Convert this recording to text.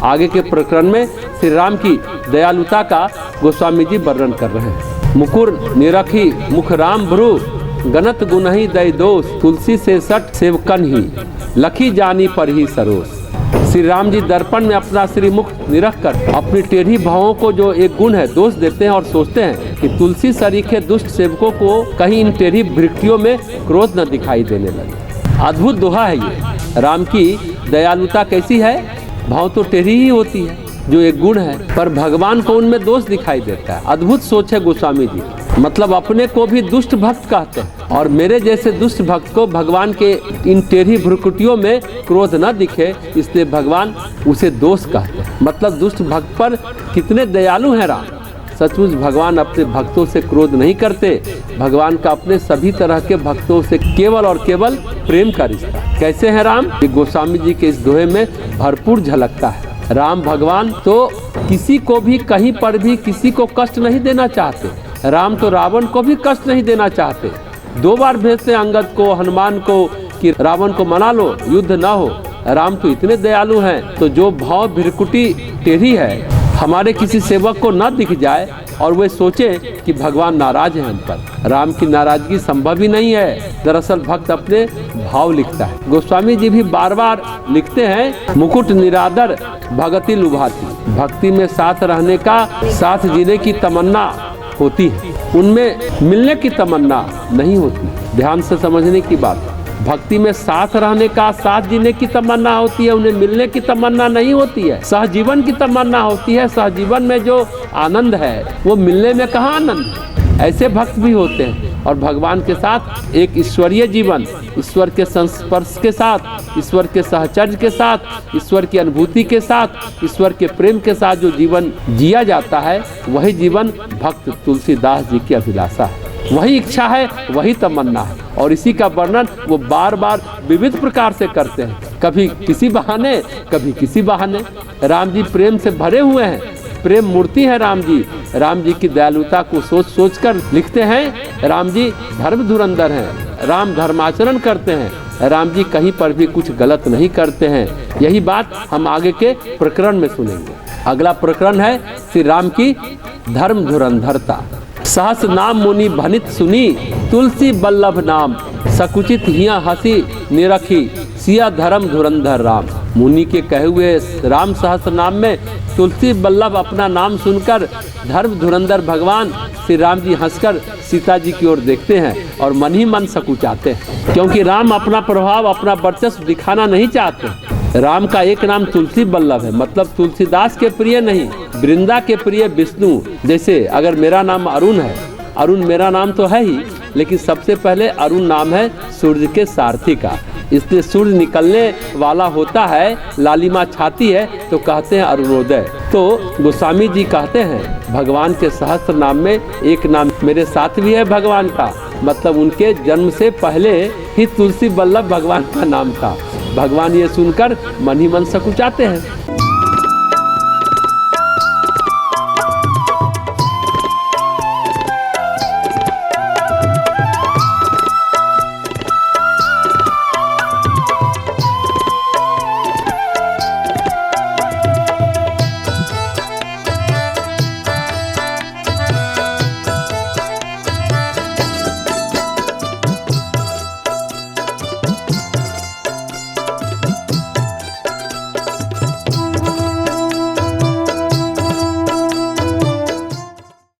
आगे के प्रकरण में श्री राम की दयालुता का गोस्वामी जी वर्णन कर रहे हैं। मुकुर निरखी मुख राम भ्रू, गणत गुनहि दय दोष, तुलसी से सट सेवकन ही, लखी जानी पर ही सरोस। श्री राम जी दर्पण में अपना श्रीमुख निरख कर अपनी टेढ़ी भावों को जो एक गुण है दोष देते हैं और सोचते हैं कि तुलसी सरीखे दुष्ट सेवकों को कहीं इन टेढ़ी भृक्तियों में क्रोध न दिखाई देने लगे। अद्भुत दोहा है ये। राम की दयालुता कैसी है? भाव तो टेढ़ी ही होती है जो एक गुण है, पर भगवान को उनमें दोष दिखाई देता है। अद्भुत सोच है गोस्वामी जी। मतलब अपने को भी दुष्ट भक्त कहते हैं और मेरे जैसे दुष्ट भक्त को भगवान के इन टेढ़ी भ्रुकुटियों में क्रोध न दिखे, इसलिए भगवान उसे दोष कहते हैं। मतलब दुष्ट भक्त पर कितने दयालु हैं राम। सचमुच भगवान अपने भक्तों से क्रोध नहीं करते। भगवान का अपने सभी तरह के भक्तों से केवल और केवल प्रेम का रिश्ता। कैसे है राम? ये गोस्वामी जी के इस दोहे में भरपूर झलकता है। राम भगवान तो किसी को भी कहीं पर भी किसी को कष्ट नहीं देना चाहते। राम तो रावण को भी कष्ट नहीं देना चाहते। 2 बार भेजते अंगद को, हनुमान को कि रावण को मना लो, युद्ध ना हो। राम तो इतने दयालु हैं, तो जो भाव भ्रिकुटी टेढ़ी है हमारे किसी सेवक को न दिख जाए और वे सोचे कि भगवान नाराज हैं हम पर। राम की नाराजगी संभव ही नहीं है। दरअसल भक्त अपने भाव लिखता है। गोस्वामी जी भी बार बार लिखते हैं, मुकुट निरादर भगति लुभाती। भक्ति में साथ रहने का, साथ जीने की तमन्ना होती है, उनमें मिलने की तमन्ना नहीं होती। ध्यान से समझने की बात। भक्ति में साथ रहने का, साथ जीने की तमन्ना होती है, उन्हें मिलने की तमन्ना नहीं होती है। सहजीवन की तमन्ना होती है। सहजीवन में जो आनंद है वो मिलने में कहाँ आनंद है। ऐसे भक्त भी होते हैं और भगवान के साथ एक ईश्वरीय जीवन, ईश्वर के संस्पर्श के साथ, ईश्वर के सहचर्य के साथ, ईश्वर की अनुभूति के साथ, ईश्वर के प्रेम के साथ जो जीवन जिया जाता है, वही जीवन भक्त तुलसीदास जी की अभिलाषा है। वही इच्छा है, वही तमन्ना है। और इसी का वर्णन वो बार बार विविध प्रकार से करते हैं। कभी किसी बहाने, कभी किसी बहाने। राम जी प्रेम से भरे हुए हैं। प्रेम मूर्ति है राम जी। राम जी की दयालुता को सोच सोच कर लिखते हैं। राम जी धर्म धुरंधर हैं। राम धर्माचरण करते हैं। राम जी कहीं पर भी कुछ गलत नहीं करते हैं। यही बात हम आगे के प्रकरण में सुनेंगे। अगला प्रकरण है श्री राम की धर्म धुरंधरता। सहस नाम मुनि भनित सुनी, तुलसी बल्लभ नाम, सकुचित हिया हंसी निरखी, सिया धर्म धुरंधर राम। मुनि के कहे हुए राम सहस्र नाम में तुलसी बल्लभ अपना नाम सुनकर धर्म धुरंधर भगवान श्री राम जी हंसकर सीता जी की ओर देखते हैं और मन ही मन सकुचाते हैं, क्योंकि राम अपना प्रभाव, अपना वर्चस्व दिखाना नहीं चाहते। राम का एक नाम तुलसी बल्लभ है, मतलब तुलसीदास के प्रिय नहीं, वृंदा के प्रिय विष्णु। जैसे अगर मेरा नाम अरुण है, अरुण मेरा नाम तो है ही, लेकिन सबसे पहले अरुण नाम है सूर्य के सारथी का। इसलिए सूर्य निकलने वाला होता है, लालिमा छाती है तो कहते हैं अरुणोदय। तो गोस्वामी जी कहते हैं भगवान के सहस्त्र नाम में एक नाम मेरे साथ भी है भगवान का, मतलब उनके जन्म से पहले ही तुलसी बल्लभ भगवान का नाम था। भगवान ये सुनकर मन ही मन सकुचाते हैं।